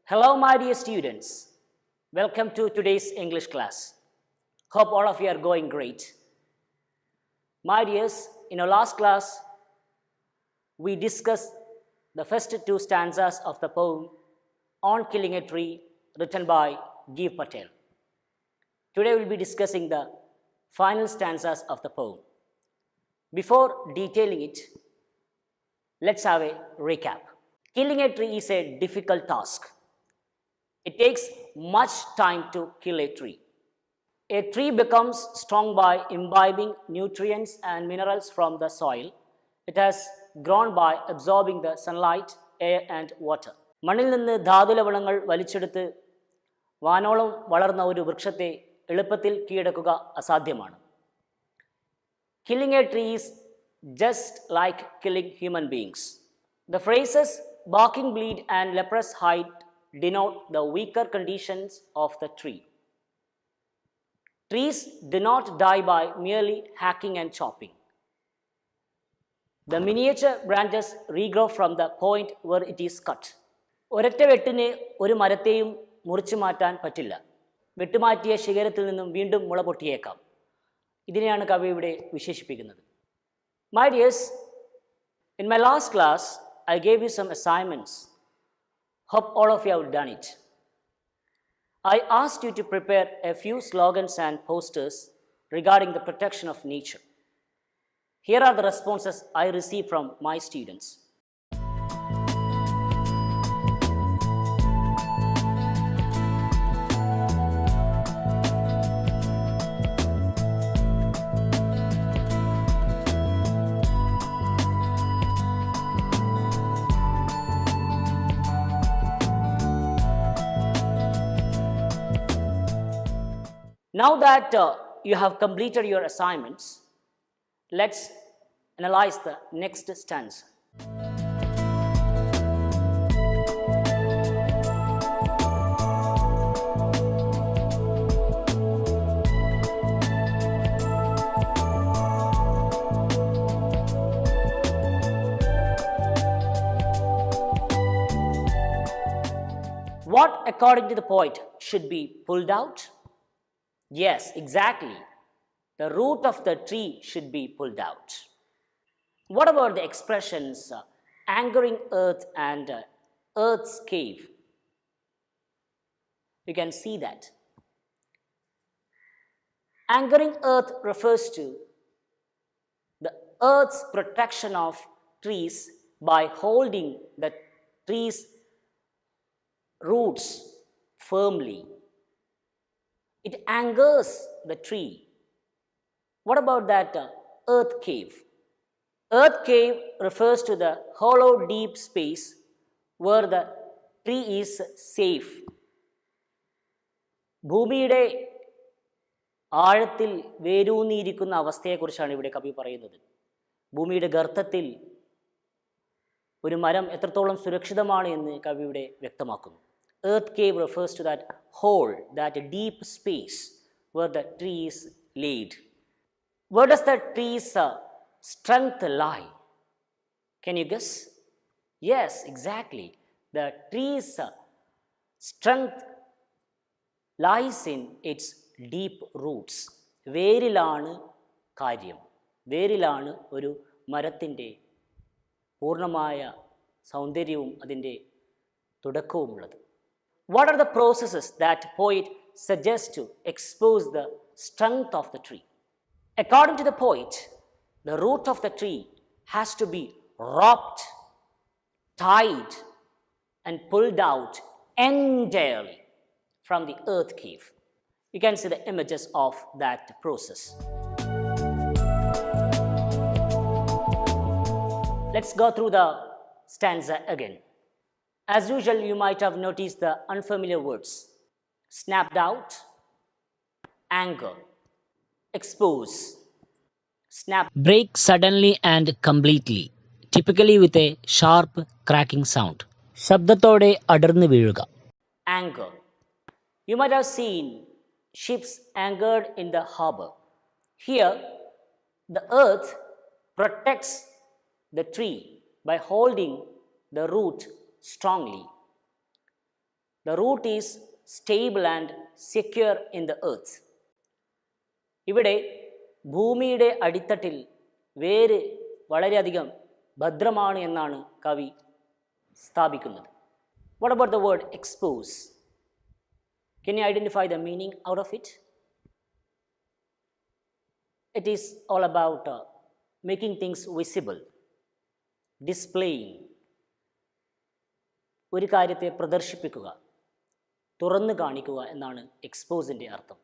Hello, my dear students. Welcome to today's English class. Hope all of you are going great. My dears, in our last class, we discussed the first two stanzas of the poem On Killing a Tree, written by G. Patel. Today we'll be discussing the final stanzas of the poem. Before detailing it, let's have a recap. Killing a tree is a difficult task. It takes much time to kill a tree. A tree becomes strong by imbibing nutrients and minerals from the soil. It has grown by absorbing the sunlight, air and water. മണ്ണിൽ നിന്ന് ധാതുലവണങ്ങൾ വലിച്ചെടുത്ത് വാനോളം വളർന്ന ഒരു വൃക്ഷത്തെ എളുപ്പത്തിൽ കീഴടക്കുക അസാധ്യമാണ്. Killing a tree is just like killing human beings. The phrases barking bleed and leprous hide denote the weaker conditions of the tree. Trees do not die by merely hacking and chopping. The miniature branches regrow from the point where it is cut. ഒരൊറ്റ വെട്ടിന് ഒരു മരത്തെയും മുറിച്ചു മാറ്റാൻ പറ്റില്ല. വെട്ടുമാറ്റിയ ശിഖരത്തിൽ നിന്നും വീണ്ടും മുള പൊട്ടിയേക്കാം. ഇതിനെയാണ് കവി ഇവിടെ വിശേഷിപ്പിക്കുന്നത്. My dears, in my last class, I gave you some assignments. Hope all of you have done it. I asked you to prepare a few slogans and posters regarding the protection of nature. Here are the responses I received from my students. Now that you have completed your assignments, let's analyze the next stanza. What, according to the poet, should be pulled out? Yes, exactly. The root of the tree should be pulled out. What about the expressions angering earth and earth's cave? You can see that. Angering earth refers to the earth's protection of trees by holding the tree's roots firmly. It angers the tree. What about that earth cave? Earth cave refers to the hollow deep space where the tree is safe. ഭൂമിയുടെ ആഴത്തിൽ വേരൂന്നിയിരിക്കുന്ന അവസ്ഥയെക്കുറിച്ചാണ് ഇവിടെ കവി പറയുന്നത്. ഭൂമിയുടെ ഗർത്തത്തിൽ ഒരു മരം എത്രത്തോളം സുരക്ഷിതമാണ് എന്ന് കവി ഇവിടെ വ്യക്തമാക്കുന്നു. Earth cave refers to that hole, that deep space where the tree is laid. Where does the tree's strength lie? Can you guess? Yes, exactly. The tree's strength lies in its deep roots. വേരിലാണ് കാര്യം. വേരിലാണ് ഒരു മരത്തിൻ്റെ പൂർണ്ണമായ സൗന്ദര്യവും അതിൻ്റെ തുടക്കവുമുള്ളത്. What are the processes that poet suggests to expose the strength of the tree? According to the poet, the root of the tree has to be wrapped tied and pulled out entirely from the earth cave. You can see the images of that process. Let's go through the stanza again. As usual, you might have noticed the unfamiliar words: snapped out, anger, expose, snap, break suddenly and completely, typically with a sharp cracking sound. ശബ്ദത്തോടെ അടർന്നു വീഴുക. Anger. You might have seen ships anchored in the harbor. Here, the earth protects the tree by holding the root strongly. The root is stable and secure in the earth. ഇവിടെ ഭൂമിയുടെ അടിത്തട്ടിൽ വേര് വളരെയധികം ഭദ്രമാണ് എന്നാണ് കവി സ്ഥാപിക്കുന്നത്. What about the word expose? Can you identify the meaning out of it? It is all about making things visible, displaying. ഒരു കാര്യത്തെ പ്രദർശിപ്പിക്കുക, തുറന്നു കാണിക്കുക എന്നാണ് എക്സ്പോസിൻ്റെ അർത്ഥം.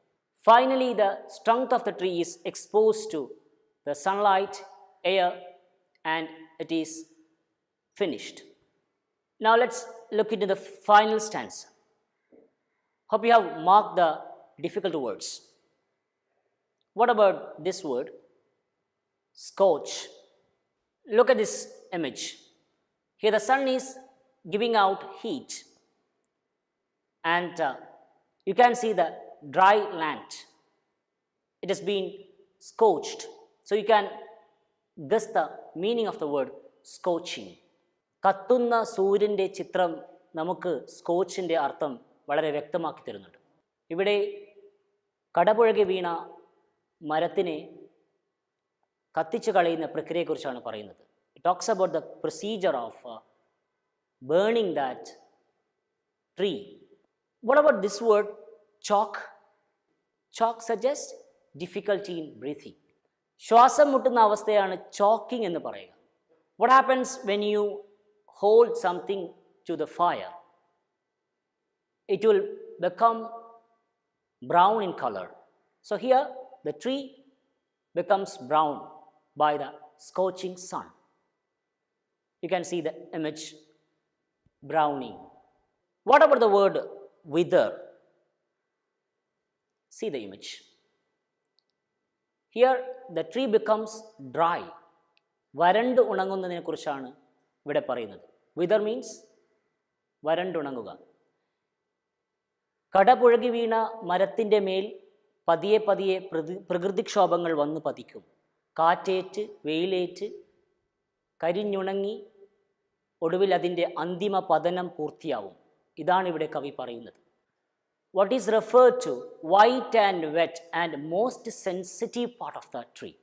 Finally, the trunk of the tree is exposed to the sunlight, air, and it is finished. Now let's look into the final stanza. Hope you have marked the difficult words. What about this word? Scorch. Look at this image. Here the sun is giving out heat, and you can see the dry land. It has been scorched. So you can guess the meaning of the word scorching. കത്തുന്ന സൂര്യൻ്റെ ചിത്രം നമുക്ക് സ്കോച്ചിൻ്റെ അർത്ഥം വളരെ വ്യക്തമാക്കി തരുന്നുണ്ട്. ഇവിടെ കടപുഴകി വീണ മരത്തിനെ കത്തിച്ചു കളയുന്ന പ്രക്രിയയെക്കുറിച്ചാണ് പറയുന്നത്. It talks about the procedure of burning that tree. What about this word choke? Choke suggests difficulty in breathing. ശ്വാസം മുട്ടുന്ന അവസ്ഥയാണ് ചോക്കിംഗ് എന്ന് പറയുക. What happens when you hold something to the fire? It will become brown in color. So here the tree becomes brown by the scorching sun. You can see the image browning. What about the word wither? See the image. Here the tree becomes dry. വരണ്ട് ഉണങ്ങുന്നതിനെ കുറിച്ചാണ് ഇവിടെ പറയുന്നത്. Wither means വരണ്ടുണങ്ങുക. കടപുഴകി വീണ മരത്തിൻ്റെ മേൽ പതിയെ പതിയെ പ്രകൃതിക്ഷോഭങ്ങൾ വന്ന് പതിക്കും. കാറ്റേറ്റ്, വെയിലേറ്റ്, കരിഞ്ഞുണങ്ങി ഒടുവിൽ അതിൻ്റെ അന്തിമ പതനം പൂർത്തിയാവും. ഇതാണ് ഇവിടെ കവി പറയുന്നത്. What is referred to white and wet and most sensitive part of the tree?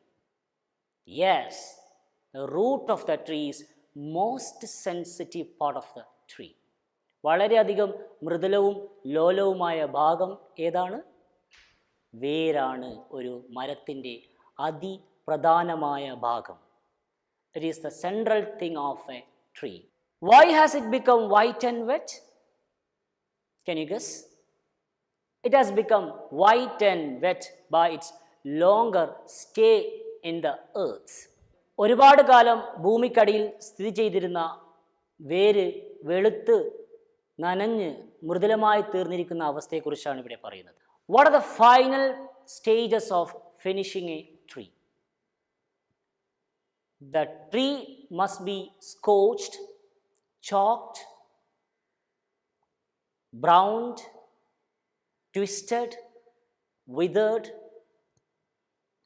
Yes, the root of the tree is most sensitive part of the tree. വളരെയധികം മൃദുലവും ലോലവുമായ ഭാഗം ഏതാണ്? വേരാണ് ഒരു മരത്തിൻ്റെ അതിപ്രധാനമായ ഭാഗം. It is the central thing of a tree. Why has it become white and wet? Can you guess? It has become white and wet by its longer stay in the earth. ഒരുപാട് കാലം ഭൂമിക്കടിയിൽ സ്ഥിതി ചെയ്തിരുന്ന വേര് വെളുത്ത് നനഞ്ഞ് മൃദുലമായി തീർന്നിരിക്കുന്ന അവസ്ഥയെക്കുറിച്ചാണ് ഇവിടെ പറയുന്നത്. What are the final stages of finishing a tree? The tree must be scorched, chalked, browned, twisted, withered,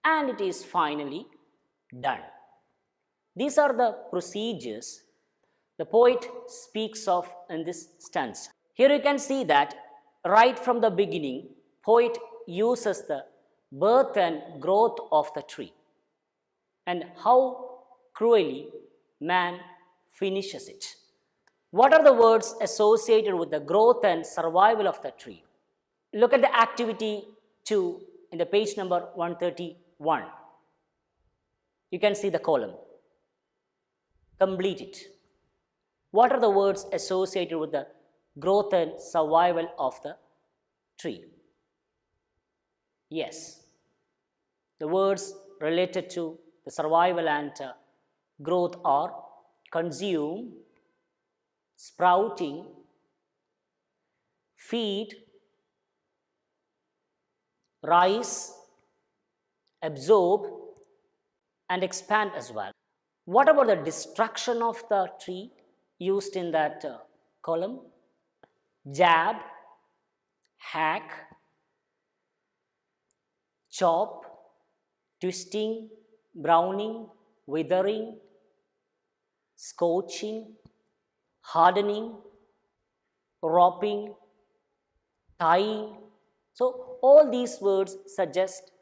and it is finally done. These are the procedures the poet speaks of in this stanza. Here you can see that right from the beginning, poet uses the birth and growth of the tree and how cruelly man finishes it. What are the words associated with the growth and survival of the tree? Look at the activity 2 in the page number 131. You can see the column. Complete it. What are the words associated with the growth and survival of the tree? Yes, the words related to the survival and growth are consume, sprouting, feed, rise, absorb, and expand as well. What about the destruction of the tree used in that column? Jab, hack, chop, twisting, browning, withering, scorching, hardening, roping, tying. So all these words suggest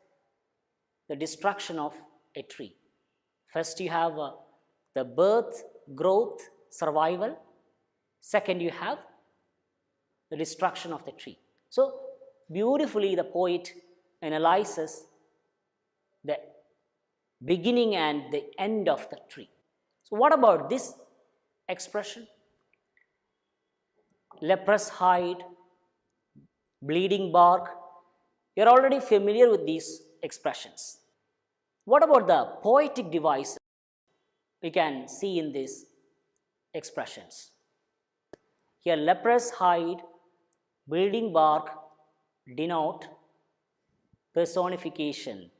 the destruction of a tree. First you have the birth, growth, survival. Second you have the destruction of the tree. So beautifully the poet analyzes the beginning and the end of the tree. So what about this expression? Leprous hide, bleeding bark. You are already familiar with these expressions. What about the poetic device we can see in these expressions? Here leprous hide, bleeding bark denote personification.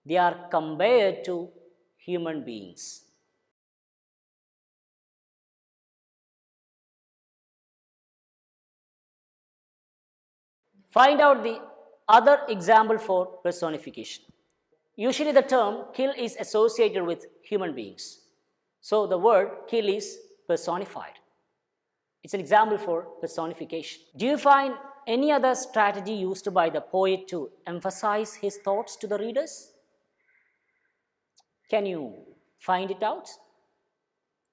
They are compared to human beings. Find out the other example for personification. Usually the term kill is associated with human beings. So the word kill is personified. It's an example for personification. Do you find any other strategy used by the poet to emphasize his thoughts to the readers? Can you find it out?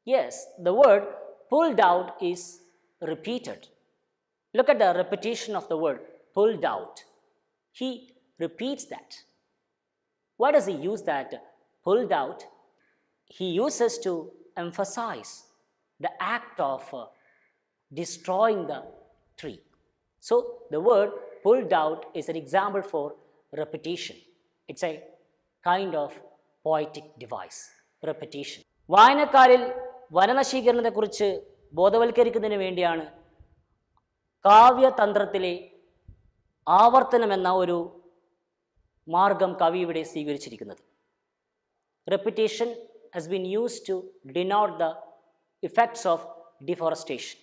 Yes, the word pulled out is repeated. Look at the repetition of the word pulled out. He repeats that. Why does he use that pulled out? He uses to emphasize the act of destroying the tree. So the word pulled out is an example for repetition. It's a kind of poetic device, repetition. വായനക്കാരിൽ വനനശീകരണത്തെക്കുറിച്ച് ബോധവൽക്കരിക്കുന്നതിന് വേണ്ടിയാണ് കാവ്യതന്ത്രത്തിലെ ആവർത്തനമെന്ന ഒരു മാർഗം കവി ഇവിടെ സ്വീകരിച്ചിരിക്കുന്നത്. Repetition has been used to denote the effects of deforestation.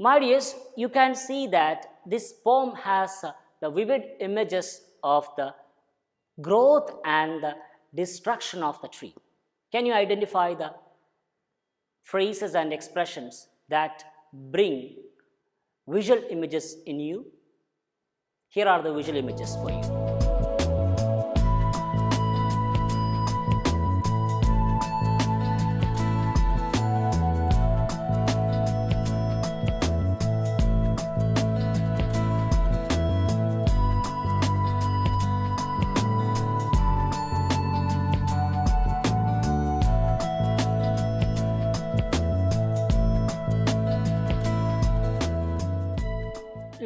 My dears, you can see that this poem has the vivid images of the growth and the destruction of the tree. Can you identify the phrases and expressions that bring visual images in you? Here are the visual images for you.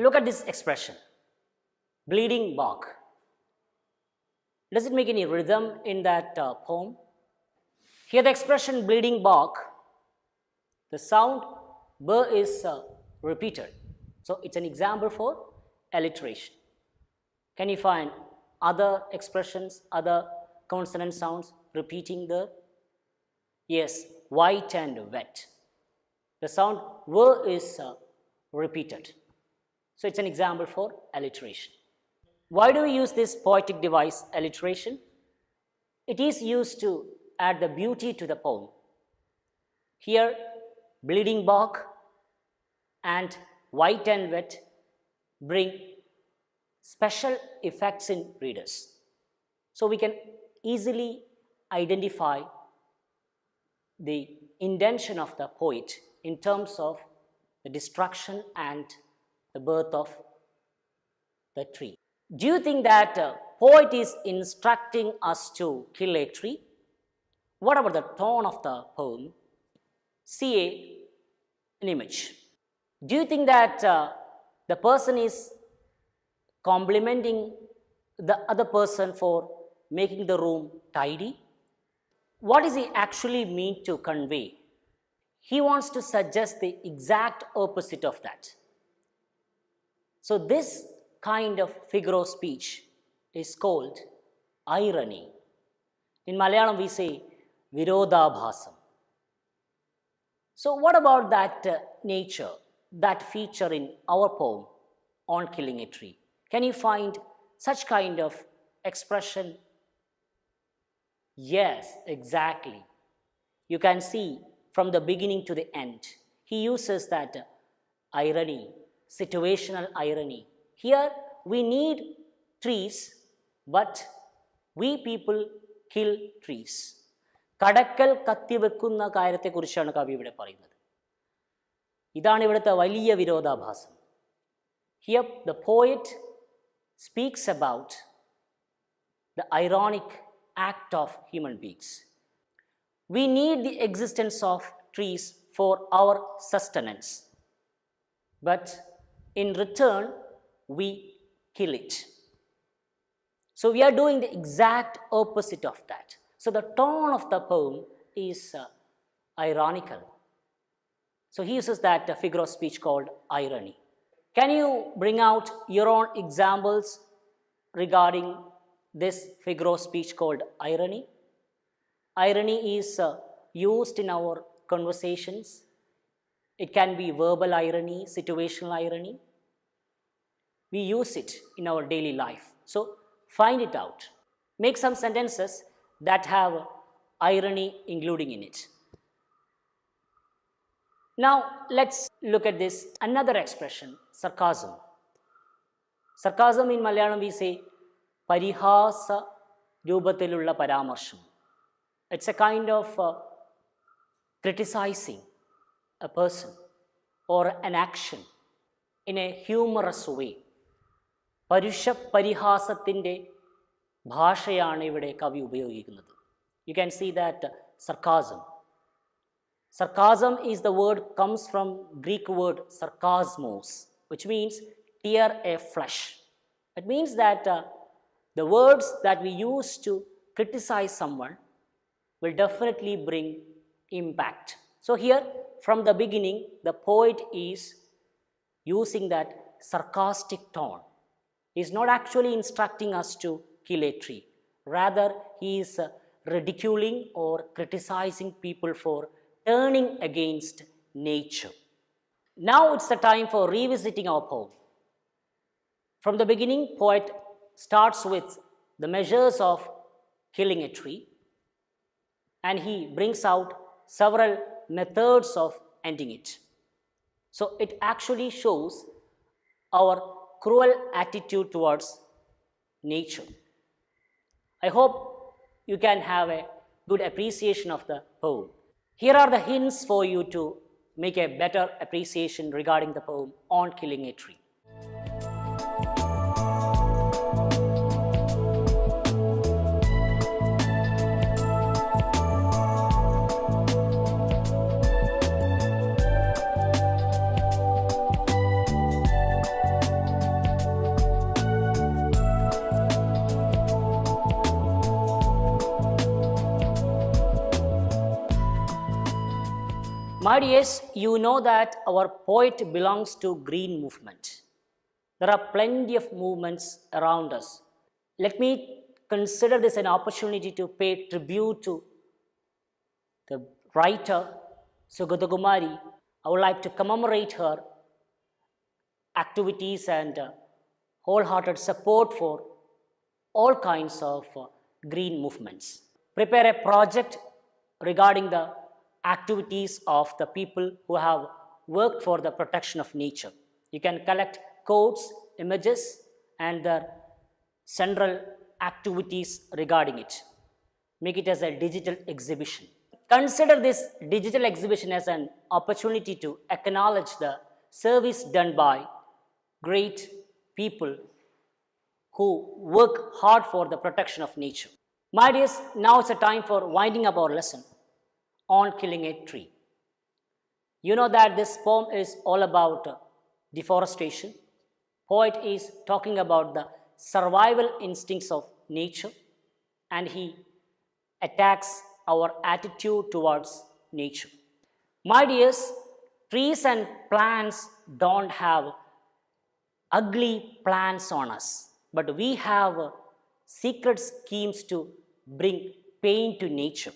Look at this expression, bleeding bark. Does it make any rhythm in that poem? Here the expression bleeding bark, the sound b is repeated. So it's an example for alliteration. Can you find other expressions, other consonant sounds repeating there? Yes, white and wet. The sound v is repeated. So it's an example for alliteration. Why do we use this poetic device, alliteration? It is used to add the beauty to the poem. Here, bleeding bark and white and wet bring special effects in readers. So we can easily identify the intention of the poet in terms of the destruction and the birth of the tree. Do you think that poet is instructing us to kill a tree? What about the tone of the poem? See a an image. Do you think that the person is complimenting the other person for making the room tidy? What does he actually mean to convey? He wants to suggest the exact opposite of that. So this kind of figure of speech is called irony. In Malayalam we say virodhabhasam. So what about that nature, that feature in our poem on killing a tree? Can you find such kind of expression? Yes, exactly. You can see from the beginning to the end, he uses that irony, situational irony. Here we need trees, but we people kill trees. കടക്കൽ കത്തിവെക്കുന്ന കാര്യത്തെക്കുറിച്ചാണ് കവി ഇവിടെ പറയുന്നത്. ഇതാണ് ഇവിടുത്തെ വലിയ വിരോധാഭാസം. Here the poet speaks about the ironic act of human beings. We need the existence of trees for our sustenance, but in return we kill it. So we are doing the exact opposite of that. So the tone of the poem is ironical. So he uses that figure of speech called irony. Can you bring out your own examples regarding this figure of speech called irony? Irony is used in our conversations. It can be verbal irony, situational irony. We use it in our daily life. So find it out. Make some sentences that have irony including in it. Now let's look at this another expression, sarcasm. Sarcasm in Malayalam we say parihasa രൂപത്തിലുള്ള പരാമർശം. It's a kind of criticizing a person or an action in a humorous way. പരുഷ പരിഹാസത്തിൻ്റെ ഭാഷയാണ് ഇവിടെ കവി ഉപയോഗിക്കുന്നത്. You can see that sarcasm. Sarcasm is the word comes from Greek word sarkasmos, which means tear a flesh. It means that the words that we use to criticize someone will definitely bring impact. So here from the beginning the poet is using that sarcastic tone. He is not actually instructing us to kill a tree. Rather he is ridiculing or criticizing people for turning against nature. Now it's the time for revisiting our poem. From the beginning, poet starts with the measures of killing a tree, and he brings out several methods of ending it. So it actually shows our cruel attitude towards nature. I hope you can have a good appreciation of the poem. Here are the hints for you to make a better appreciation regarding the poem on killing a tree. My dears, you know that our poet belongs to green movement. There are plenty of movements around us. Let me consider this an opportunity to pay tribute to the writer Sugata Kumari. I would like to commemorate her activities and wholehearted support for all kinds of green movements. Prepare a project regarding the activities of the people who have worked for the protection of nature. You can collect quotes, images, and their central activities regarding it. Make it as a digital exhibition. Consider this digital exhibition as an opportunity to acknowledge the service done by great people who work hard for the protection of nature. My dears, now it's a time for winding up our lesson on killing a tree. You know that this poem is all about deforestation. Poet is talking about the survival instincts of nature, and he attacks our attitude towards nature. My dears, trees and plants don't have ugly plans on us, but we have secret schemes to bring pain to nature.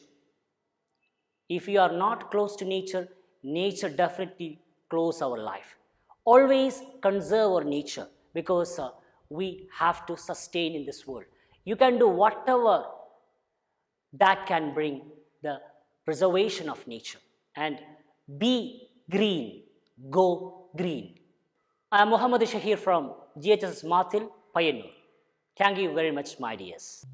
If we are not close to nature, nature definitely close our life. Always conserve our nature, because we have to sustain in this world. You can do whatever that can bring the preservation of nature. And be green, go green. I am Muhammad Shahir from GHS Mathil, Payanur. Thank you very much, my dears.